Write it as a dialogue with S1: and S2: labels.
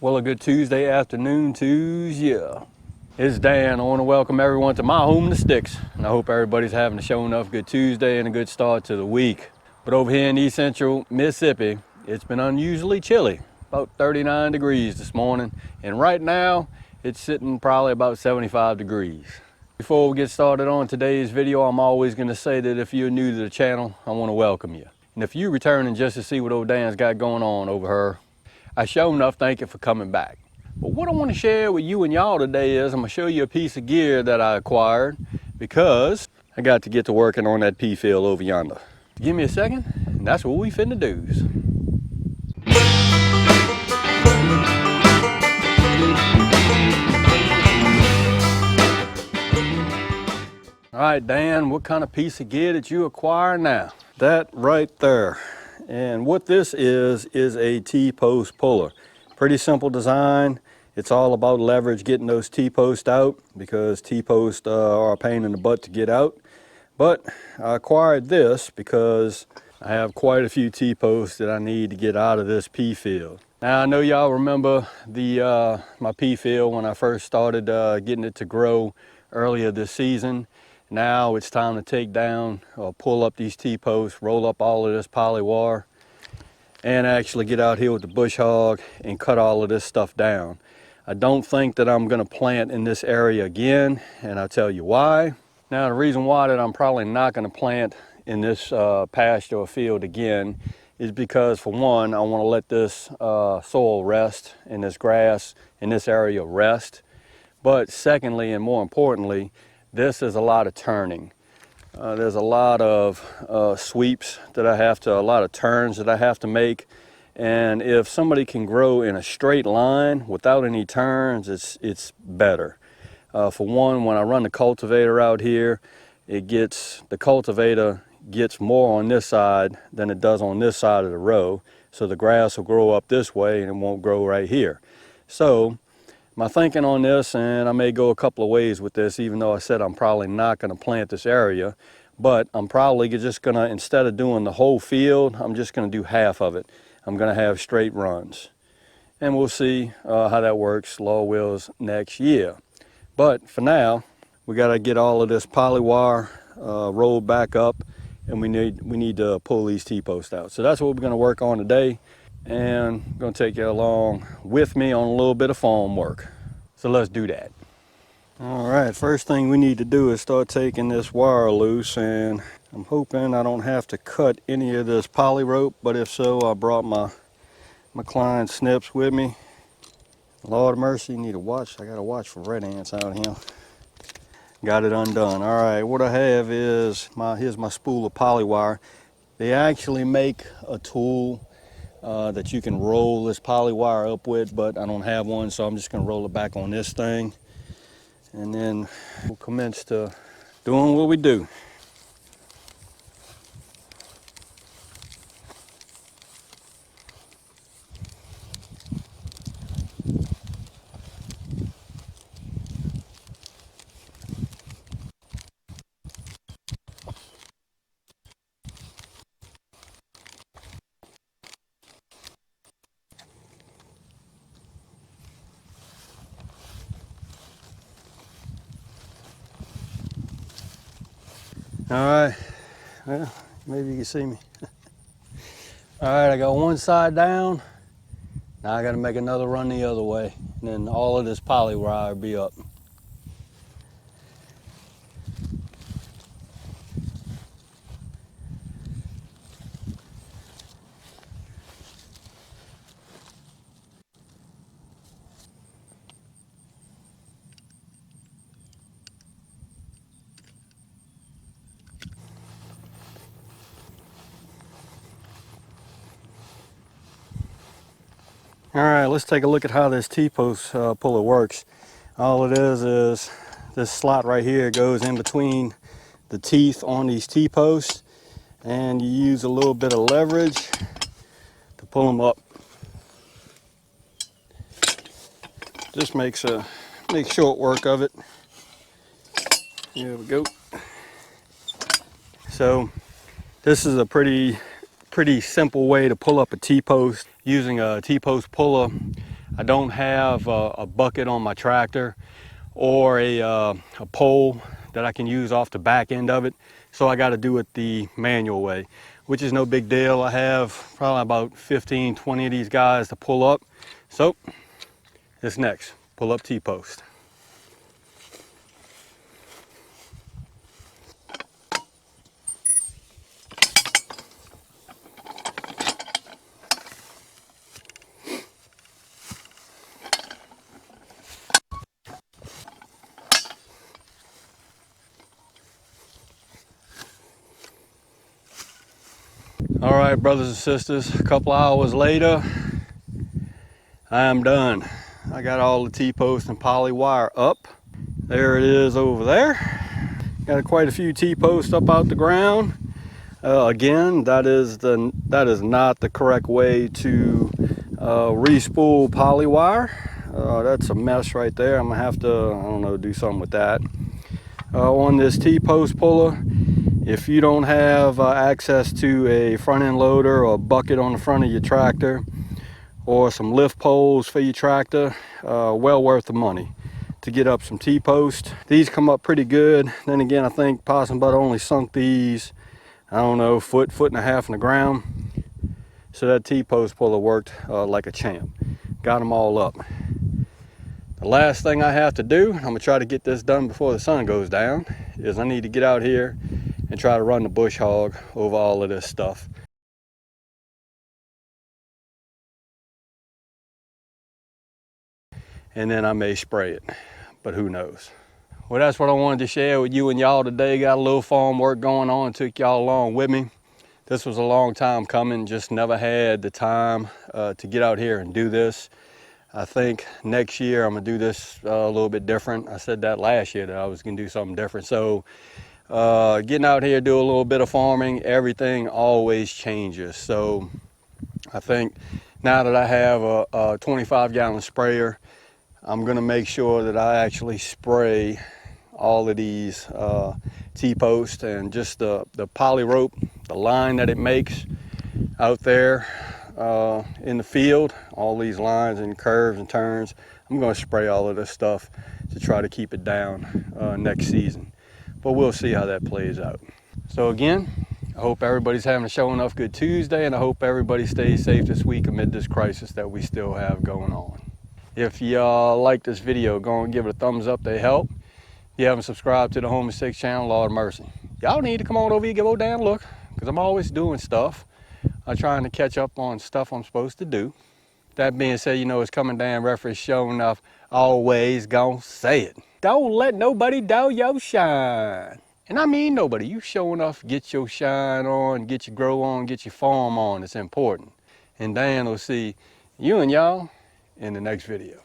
S1: Well, a good Tuesday afternoon to you. It's Dan. I want to welcome everyone to my home in the sticks. And I hope everybody's having a show enough good Tuesday and a good start to the week. But over here in East Central Mississippi, it's been unusually chilly. About 39 degrees this morning. And right now, it's sitting probably about 75 degrees. Before we get started on today's video, I'm always going to say that if you're new to the channel, I want to welcome you. And if you're returning just to see what old Dan's got going on over here, I sure enough thank you for coming back. But what I want to share with you and y'all today is I'm going to show you a piece of gear that I acquired because I got to get to working on that pea field over yonder. Give me a second, and that's what we finna do. All right, Dan, what kind of piece of gear did you acquire now? That right there. And what this is a T-post puller. Pretty simple design. It's all about leverage, getting those T-posts out because T-posts are a pain in the butt to get out. But I acquired this because I have quite a few T-posts that I need to get out of this pea field. Now I know y'all remember my pea field when I first started getting it to grow earlier this season. Now it's time to take down or pull up these T-posts, roll up all of this poly wire, and actually get out here with the bush hog and cut all of this stuff down. I don't think that I'm going to plant in this area again, and I'll tell you why. Now the reason why that I'm probably not going to plant in this pasture or field again is because, for one, I want to let this soil rest and this grass in this area rest. But secondly, and more importantly, this is a lot of turning. There's a lot of sweeps that a lot of turns that I have to make. And if somebody can grow in a straight line without any turns, it's better. For one, when I run the cultivator out here, the cultivator gets more on this side than it does on this side of the row. So the grass will grow up this way and it won't grow right here. So my thinking on this, and I may go a couple of ways with this, even though I said I'm probably not going to plant this area, but I'm probably just going to, instead of doing the whole field, I'm just going to do half of it. I'm going to have straight runs. And we'll see how that works, law wills, next year. But for now, we got to get all of this poly wire rolled back up, and we need to pull these T-posts out. So that's what we're going to work on today. And I'm going to take you along with me on a little bit of farm work. So let's do that. All right, first thing we need to do is start taking this wire loose, and I'm hoping I don't have to cut any of this poly rope, but if so, I brought my Klein snips with me. Lord of mercy, need a watch. I got a watch for red ants out here. Got it undone. All right, what I have is here's my spool of poly wire. They actually make a tool that you can roll this poly wire up with, but I don't have one, so I'm just going to roll it back on this thing, and then we'll commence to doing what we do. All right, well, maybe you can see me. All right, I got one side down. Now I got to make another run the other way, and then all of this poly wire will be up. All right, let's take a look at how this T-post puller works. All it is this slot right here goes in between the teeth on these T-posts, and you use a little bit of leverage to pull them up. Just make short work of it. Here we go. So this is a pretty simple way to pull up a T-post using a T-post puller. I don't have a bucket on my tractor or a pole that I can use off the back end of it. So I got to do it the manual way, which is no big deal. I have probably about 15, 20 of these guys to pull up. So this next, pull up T-post. All right, brothers and sisters, a couple hours later, I am done. I got all the T-post and poly wire up. There it is over there. Got quite a few T-posts up out the ground. Again, that is not the correct way to re-spool poly wire. That's a mess right there. I'm gonna have to, I don't know, do something with that. On this T-post puller, if you don't have access to a front end loader or a bucket on the front of your tractor or some lift poles for your tractor, well worth the money to get up some T-post. These come up pretty good. Then again, I think Possum Butt only sunk these, I don't know, foot and a half in the ground. So that T-post puller worked like a champ. Got them all up. The last thing I have to do, I'm gonna try to get this done before the sun goes down, is I need to get out here and try to run the bush hog over all of this stuff. And then I may spray it, but who knows. Well, that's what I wanted to share with you and y'all today. Got a little farm work going on, took y'all along with me. This was a long time coming, just never had the time to get out here and do this. I think next year I'm gonna do this a little bit different. I said that last year that I was gonna do something different. So getting out here, do a little bit of farming, everything always changes. So I think now that I have a 25-gallon sprayer, I'm gonna make sure that I actually spray all of these T-posts and just the poly rope, the line that it makes out there in the field, all these lines and curves and turns. I'm gonna spray all of this stuff to try to keep it down next season. But we'll see how that plays out. So again, I hope everybody's having a show enough good Tuesday, and I hope everybody stays safe this week amid this crisis that we still have going on. If you like this video, go and give it a thumbs up, they help. If you haven't subscribed to the Homesteader channel, Lord mercy. Y'all need to come on over here, give a damn look, because I'm always doing stuff. I'm trying to catch up on stuff I'm supposed to do. That being said, you know it's coming down reference show enough. Always gonna say it. Don't let nobody doubt your shine. And I mean nobody. You show enough, get your shine on, get your grow on, get your farm on. It's important. And Dan will see you and y'all in the next video.